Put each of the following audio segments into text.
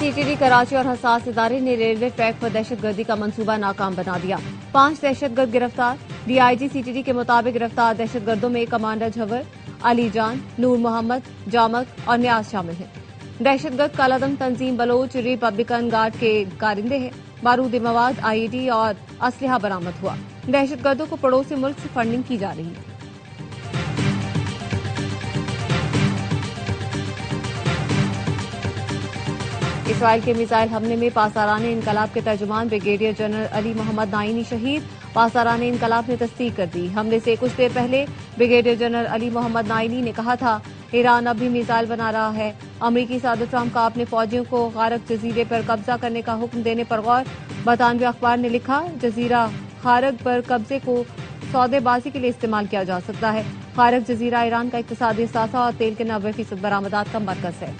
CTD Karachi और हसास इदारे ने रेलवे ट्रैक पर दहशतगर्दी का मंसूबा नाकाम बना दिया। 5 दहशतगर्द गिरफ्तार। DIG CTD के मुताबिक गिरफ्तार दहशतगर्दों में कमांडर झवर, अली जान, नूर मोहम्मद, जामक और न्याज शामिल हैं। दहशतगर्द कालादम तंजीम बलोच रिपब्लिकन गार्ड के कारिंदे हैं। बारूदी मवाद, IED और असलहा बरामद हुआ। दहशतगर्दों को पड़ोसी मुल्क से फंडिंग की जा रही थी। इसराइल के मिसाइल हमले में पासारान इनकलाब के तर्जुमान brigadier general Ali Mohammad Naini शहीद। पासारान इनकलाब ने तस्दीक कर दी। हमले से कुछ देर पहले brigadier general Ali Mohammad Naini ने कहा था, ईरान अब भी मिसाइल बना रहा है। अमरीकी सदर ट्रंप का अपने फौजियों को खारक जजीरे पर कब्जा करने का हुक्म देने पर गौर। बरतानवी अखबार ने लिखा, जजीरा खारक पर कब्जे को सौदेबाजी के लिए इस्तेमाल किया जा सकता है। खारक जजीरा ईरान का इक्तिसादी असासा और तेल के 90% बरामदात का मरकज है।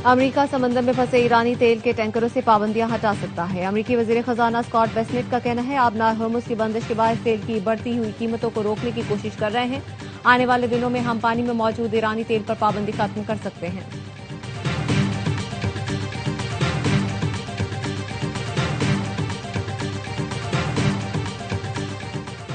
अमरीका समंदर में फंसे ईरानी तेल के टैंकरों से पाबंदियां हटा सकता है। अमरीकी वजीर खजाना स्कॉट बेसेंट का कहना है, आबनार हॉर्मुज़ की बंदिश के बाद तेल की बढ़ती हुई कीमतों को रोकने की कोशिश कर रहे हैं। आने वाले दिनों में हम पानी में मौजूद ईरानी तेल पर पाबंदी खत्म कर सकते हैं।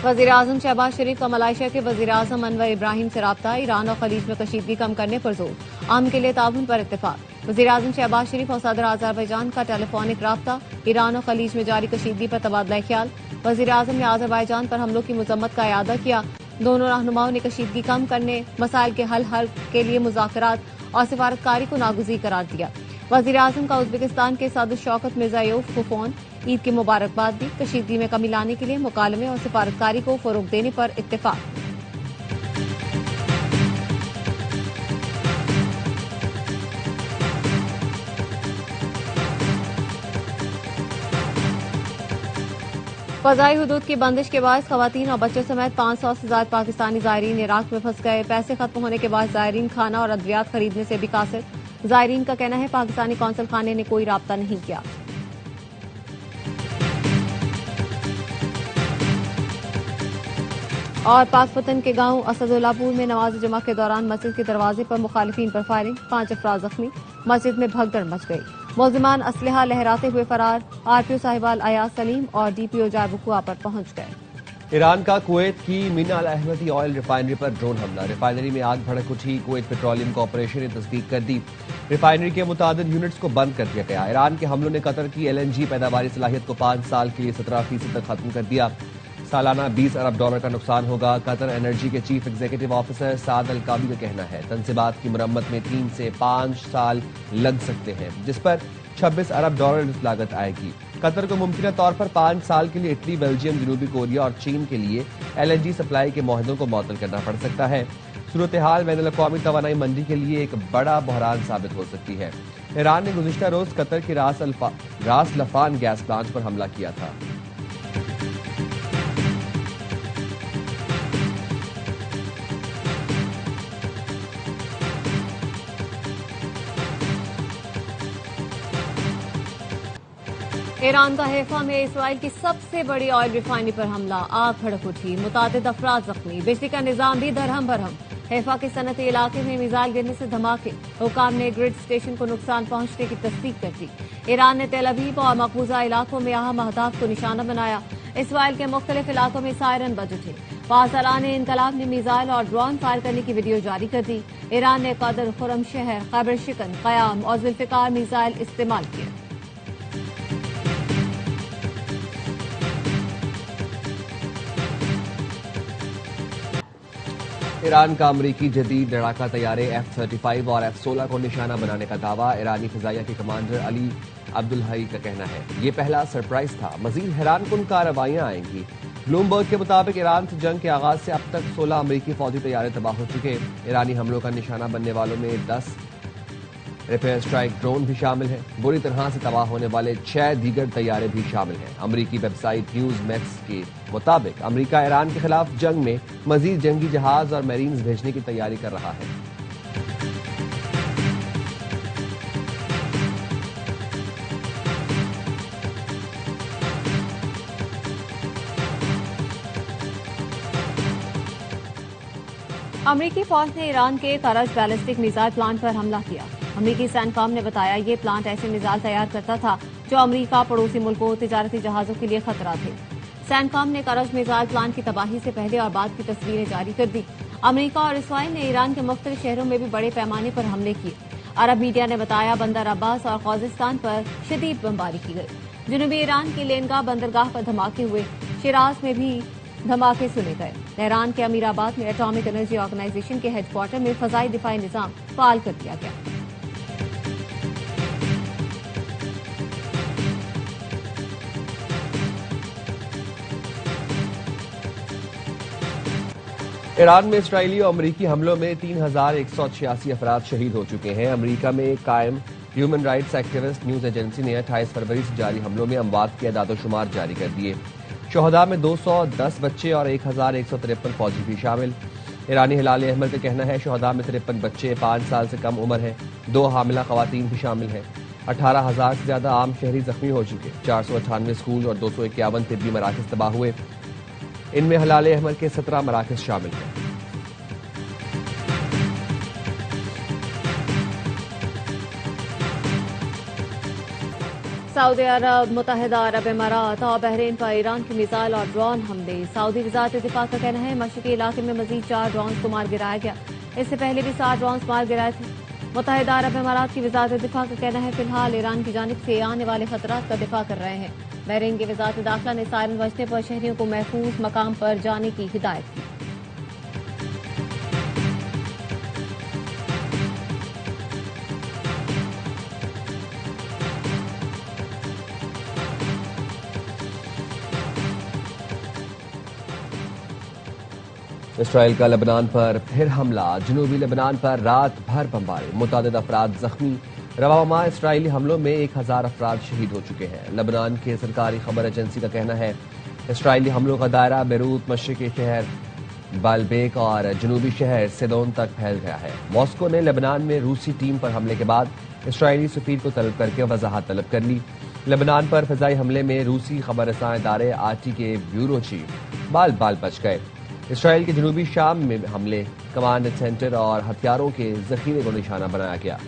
वज़ीर-ए-आज़म शहबाज शरीफ का मलेशिया के वज़ीर-ए-आज़म अनवर इब्राहिम से राब्ता। ईरान और खलीज में कशीदगी कम करने पर जोर। अमन के लिए ताउन पर इत्तेफाक। वज़ीर-ए-आज़म शहबाज शरीफ और सदर अज़रबैजान का टेलीफोनिक राब्ता। ईरान और खलीज में जारी कशीदगी पर तबादला ख्याल। वज़ीर-ए-आज़म ने अज़रबैजान पर हमलों की मज़म्मत का इआदा किया। दोनों रहनुमाओं ने कशीदगी कम करने, मसाइल के हल के लिए मुज़ाकरात और सिफारतकारी को नागुज़ीर करार दिया। वज़ीर-ए-आज़म का उज़्बेकिस्तान के सदर शौकत मिर्ज़ायोव को फोन। ईद की मुबारकबाद दी। कशीदगी में कमी लाने के लिए मुकालमे और सिफारतकारी को फरोग देने पर इत्तेफाक। फ़ज़ाई हुदूद की बंदिश के बाद खवातीन और बच्चों समेत 500 से ज्यादा पाकिस्तानी ज़ायरीन इराक में फंस गए। पैसे खत्म होने के बाद ज़ायरीन खाना और अद्वियात खरीदने से भी कासिर। ज़ायरीन का कहना है, पाकिस्तानी कौंसल खाने ने कोई राब्ता नहीं किया। और पाकपतन के गांव असदुल्लापुर में नमाज जमा के दौरान मस्जिद के दरवाजे पर मुखालिफिन पर फायरिंग। 5 अफराद जख्मी। मस्जिद में भगदड़ मच गई। मुलजिमान असलहा लहराते हुए फरार। RPO साहिबाल अयाज सलीम और DPO जारबुकुआ पर पहुंच गए। ईरान का कुवैत की मीना अल अहमदी ऑयल रिफाइनरी पर ड्रोन हमला। रिफाइनरी में आग भड़क उठी। कुवैत पेट्रोलियम कॉर्पोरेशन ने तस्दीक कर दी। रिफाइनरी के मुतादिद यूनिट्स को बंद कर दिया गया। ईरान के हमलों ने कतर की LNG पैदावारी सलाहियत को 5 साल के लिए 17% तक खत्म कर दिया। सालाना $20 अरब का नुकसान होगा। कतर एनर्जी के चीफ एग्जीक्यूटिव ऑफिसर साद अल काबी का कहना है, तनसीबात की मुरम्मत में 3 से 5 साल लग सकते हैं, जिस पर $26 अरब लागत आएगी। कतर को मुमकिन तौर पर 5 साल के लिए इटली, बेल्जियम, जनूबी कोरिया और चीन के लिए LNG सप्लाई के मुआहदों को मुअत्तल करना पड़ सकता है। सूरत हाल बैनुल अक़वामी तवानाई मंडी के लिए एक बड़ा बहरान साबित हो सकती है। ईरान ने गुज़िश्ता रोज कतर के रास लफान गैस प्लांट पर हमला किया था। ईरान का हैफा में इसराइल की सबसे बड़ी ऑयल रिफाइनरी पर हमला। आग भड़क उठी। मुतादिद अफराद जख्मी। बिजली का निजाम भी दरहम भरहम। हैफा के सनती इलाके में मिसाइल गिरने से धमाके। हुकाम ने ग्रिड स्टेशन को नुकसान पहुंचने की तस्दीक कर दी। ईरान ने तेल अवीव और मकबूजा इलाकों में अहम अहदाफ को निशाना बनाया। इसराइल के मुख्तलिफ इलाकों में सायरन बज उठे। पासरान इनकलाब ने मिसाइल और ड्रोन फायर करने की वीडियो जारी कर दी। ईरान ने कदर, खुरम शहर, खैबर शिकन, कयाम और जुल्फिकार मिसाइल इस्तेमाल किए। ईरान का अमरीकी जदीद लड़ाका तैयारे F-35 और F-16 को निशाना बनाने का दावा। ईरानी फिजाइया के कमांडर अली अब्दुल्हाई का कहना है, ये पहला सरप्राइज था, मजीद हैरानकुन कार्रवाइयां आएंगी। ब्लूमबर्ग के मुताबिक ईरान से जंग के आगाज से अब तक 16 अमरीकी फौजी तैयारे तबाह हो चुके। ईरानी हमलों का निशाना बनने वालों में 10 रिपेयर स्ट्राइक ड्रोन भी शामिल हैं। बुरी तरह से तबाह होने वाले 6 दीगर तैयारे भी शामिल हैं। अमरीकी वेबसाइट न्यूज मैक्स के मुताबिक अमरीका ईरान के खिलाफ जंग में मजीद जंगी जहाज और मैरीन्स भेजने की तैयारी कर रहा है। अमरीकी फौज ने ईरान के करज बैलिस्टिक मिसाइल प्लांट पर हमला किया। अमरीकी सैनकॉम ने बताया ये प्लांट ऐसे मिसाइल तैयार करता था जो अमरीका पड़ोसी मुल्कों तिजारती जहाजों के लिए खतरा थे। सैनकॉम ने करज मिसाइल प्लांट की तबाही से पहले और बाद की तस्वीरें जारी कर दी। अमरीका और इसराइल ने ईरान के मुख्तलिफ शहरों में भी बड़े पैमाने पर हमले किए। अरब मीडिया ने बताया बंदर अब्बास और खोजिस्तान पर शदीद बमबारी की गई। जनूबी ईरान की लेनगा बंदरगाह पर धमाके हुए। शिराज में भी धमाके सुने गए। तेहरान के अमीराबाद में एटॉमिक एनर्जी ऑर्गेनाइजेशन के हेडक्वार्टर में फजाई दिफाई निजाम फाल कर दिया गया। ईरान में इसराइली और अमरीकी हमलों में 3,186 अफराद शहीद हो चुके हैं। अमरीका में कायम human rights activist news agency ने 28 फरवरी से जारी हमलों में अमवात के अदाद-ओ-शुमार जारी कर दिए। शोहदा में 210 बच्चे और 1,153 फौजी भी शामिल। ईरानी हिलाल अहमद का कहना है शोहदा में 53 बच्चे 5 साल से कम उम्र हैं, 2 हामिला खवातीन भी शामिल हैं। 18,000 से ज्यादा आम शहरी जख्मी हो चुके। 498 स्कूल और 251 तिब्बी मराकज तबाह हुए। इनमें हिलाल अहमद के 17 मराकज शामिल हैं। सऊदी अरब, मुत्तहिदा अरब इमारात और बहरीन पर ईरान की मिसाइल और ड्रोन हमले। सऊदी वज़ारत दिफा का कहना है मशरक़ी इलाके में मजीद 4 ड्रोन को मार गिराया गया। इससे पहले भी 7 ड्रोन मार गिराए थे। मुत्तहिदा अरब इमारात की वज़ारत दिफा का कहना है फिलहाल ईरान की जानिब से आने वाले खतरात का दिफा कर रहे हैं। बहरीन की वज़ारत दाखिला ने सायरन बजने पर शहरियों को महफूज मकाम पर जाने की हिदायत की। इसराइल का लेबनान पर फिर हमला। जनूबी लेबनान पर रात भर बमबारी, मुतादिद अफराद जख्मी। रवामा इसराइली हमलों में 1,000 अफराद शहीद हो चुके हैं। लेबनान के सरकारी खबर एजेंसी का कहना है इसराइली हमलों का दायरा बेरूत, मशरकी शहर बालबेक और जनूबी शहर सिदोन तक फैल गया है। मॉस्को ने लेबनान में रूसी टीम पर हमले के बाद इसराइली सफीर को तलब करके वजाहत तलब कर ली। लेबनान पर फिजाई हमले में रूसी खबर रसां इदारे आरटी के ब्यूरो चीफ बाल बाल बच गए। इसराइल के जनूबी शाम में हमले, कमांड सेंटर और हथियारों के जखीरे को निशाना बनाया गया।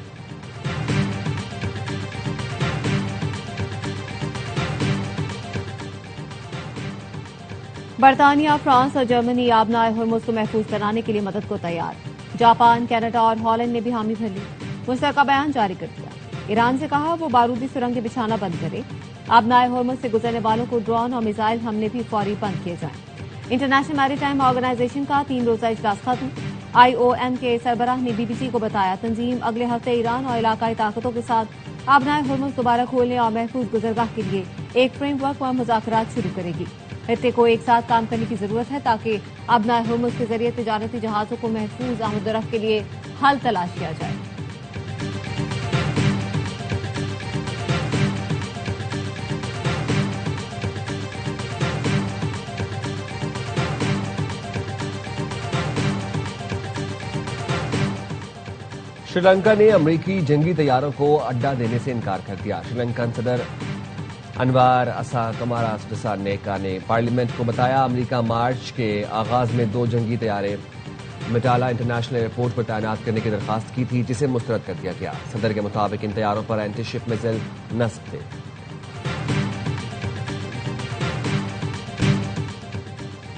बरतानिया, फ्रांस और जर्मनी आबनाए हुर्मुज को महफूज बनाने के लिए मदद को तैयार। जापान, कनाडा और हॉलैंड ने भी हामी भर ली। मुश्तरका बयान जारी कर दिया। ईरान से कहा वो बारूदी सुरंगें बिछाना बंद करे। आबनाए हुर्मुज से गुजरने वालों को ड्रोन और मिसाइल हमले भी फौरी बंद किए जाएं। इंटरनेशनल मैरीटाइम ऑर्गेनाइजेशन का 3 रोजा इजलास खत्म। IOM के सरबराह ने BBC को बताया तंजीम अगले हफ्ते ईरान और इलाकाई ताकतों के साथ आबनाए हुर्मुज दोबारा खोलने और महफूज गुजरगाह के लिए एक फ्रेमवर्क पर मुज़ाकरात शुरू करेगी। खत्ते को एक साथ काम करने की जरूरत है ताकि आबनाए हुर्मुज के जरिए तिजारती जहाजों को महफूज आमदरफ्त के लिए हल तलाश किया जाए। श्रीलंका ने अमरीकी जंगी तैयारों को अड्डा देने से इनकार कर दिया। श्रीलंकन सदर अनवार असा कमारा नेका ने पार्लियामेंट को बताया अमरीका मार्च के आगाज में 2 जंगी तैयारे मिटाला इंटरनेशनल एयरपोर्ट पर तैनात करने की दरखास्त की थी जिसे मुस्तरद कर दिया गया। सदर के मुताबिक इन तैयारों पर एंटी शिप मिसाइल नस्ब थे।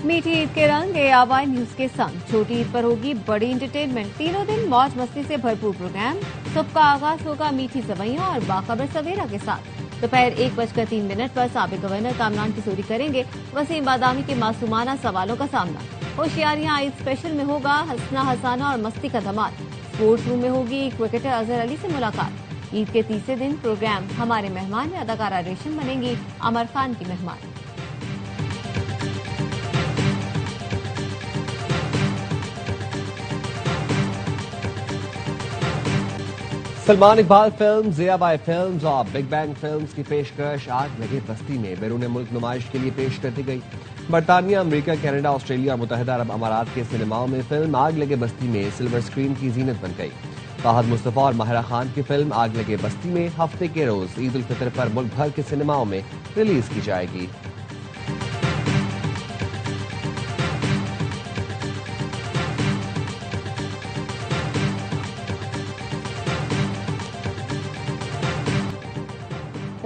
मीठी ईद के रंग ARY न्यूज के संग छोटी ईद पर होगी बड़ी इंटरटेनमेंट। तीनों दिन मौज मस्ती से भरपूर प्रोग्राम। सुबह का आगाज होगा मीठी सवैयों और बाखबर सवेरा के साथ। दोपहर 1:03 पर साबिक गवर्नर कामरान किशोरी करेंगे वसीम बादामी के मासूमाना सवालों का सामना। होशियारियां ईद स्पेशल में होगा हंसना हंसाना और मस्ती का धमाल। स्पोर्ट्स रूम में होगी क्रिकेटर अजहर अली से मुलाकात। ईद के तीसरे दिन प्रोग्राम हमारे मेहमान में अदाकारा रेशम बनेंगी अमर खान की मेहमान। सलमान इकबाल फिल्म, ज़ियाबाई फिल्म्स और बिग बैंग फिल्म्स की पेशकश आग लगे बस्ती में बैरून मुल्क नुमाइश के लिए पेश कर दी गई। बरतानिया, अमेरिका, कनाडा, ऑस्ट्रेलिया और मुत्तहिदा अरब अमारात के सिनेमाओं में फिल्म आग लगे बस्ती में सिल्वर स्क्रीन की जीनत बन गई। फाहद मुस्तफा और माहिरा खान की फिल्म आग लगे बस्ती में हफ्ते के रोज ईद उल फितर पर मुल्क भर के सिनेमाओं में रिलीज की जाएगी।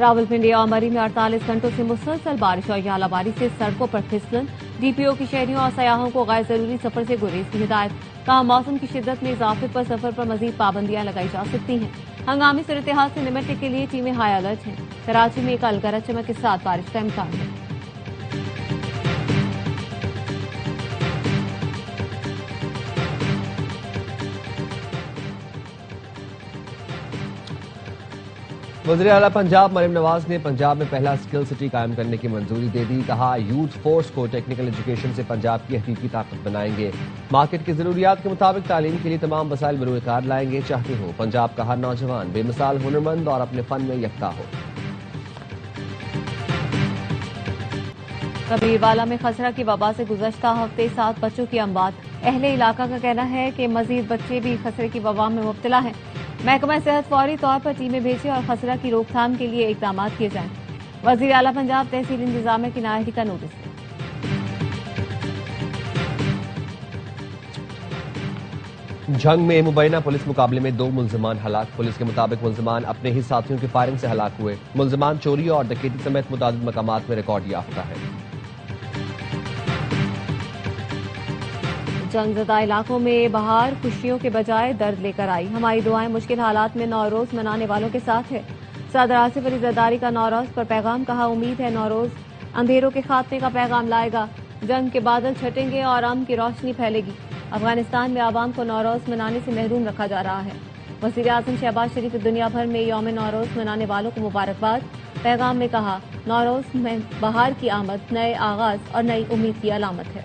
रावलपिंडी और मरी में 48 घंटों से मुसलसल बारिश और यालाबारी से सड़कों पर फिसलन। डीपीओ की शहरियों और सयाहों को गैर जरूरी सफर से गुरेज की हिदायत। कहा मौसम की शिद्दत में इजाफे पर सफर पर मजीद पाबंदियां लगाई जा सकती हैं। हंगामी सूरत-ए-हाल से निपटने के लिए टीमें हाई अलर्ट हैं। कराची में कल गरज चमक के साथ बारिश का इम्कान है। वज़ीर-ए-आला पंजाब मरियम नवाज ने पंजाब में पहला स्किल सिटी कायम करने की मंजूरी दे दी। कहा यूथ फोर्स को टेक्निकल एजुकेशन से पंजाब की हकीकी ताकत बनाएंगे। मार्केट की जरूरियात के मुताबिक तालीम के लिए तमाम वसाइल बरूए-कार लाएंगे। चाहते हो पंजाब का हर नौजवान बेमिसाल हुनरमंद और अपने फन में यकता हो। कबीरवाला में खसरा की वबा से गुज़श्ता हफ्ते 7 बच्चों की अमवात। अहले इलाका का कहना है कि मजीद बच्चे भी खसरे की वबा में मुब्तला हैं। महकमा सेहत फौरी तौर पर टीमें भेजे और खसरा की रोकथाम के लिए इकदाम किए जाएं। वज़ीर आला पंजाब तहसील इंतजामिया की नाअहली का नोटिस। जंग में मुबैना पुलिस मुकाबले में 2 मुल्जिमान हलाक। पुलिस के मुताबिक मुल्जिमान अपने ही साथियों की फायरिंग से हलाक हुए। मुल्जिमान चोरी और डकैती समेत मुतादिद मकामात में रिकॉर्ड याफ्ता है। जंगज़दा इलाकों में बहार खुशियों के बजाय दर्द लेकर आई। हमारी दुआएं मुश्किल हालात में नौरोज मनाने वालों के साथ है। सदर आसिफ अली ज़रदारी का नौरोज पर पैगाम। कहा उम्मीद है नौरोज अंधेरों के खात्मे का पैगाम लाएगा। जंग के बादल छटेंगे और अमन की रोशनी फैलेगी। अफगानिस्तान में आवाम को नौरोज मनाने से महरूम रखा जा रहा है। वज़ीर आज़म शहबाज शरीफ दुनिया भर में यौम नौरोज मनाने वालों को मुबारकबाद। पैगाम में कहा नौरोज में बहार की आमद, नए आगाज और नई उम्मीद की अलामत है।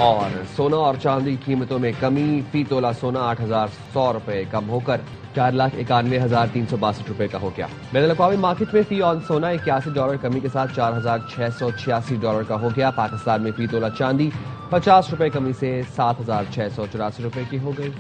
और सोना और चांदी की कीमतों में कमी। फी तोला सोना 8,100 रुपए कम होकर $4,91,362 रुपए का हो गया। बैनुल-अक़वामी मार्केट में फी ऑन सोना $81 कमी के साथ $4,686 का हो गया। पाकिस्तान में फी तोला चांदी 50 रुपए कमी से $7,684 रुपए की हो गई।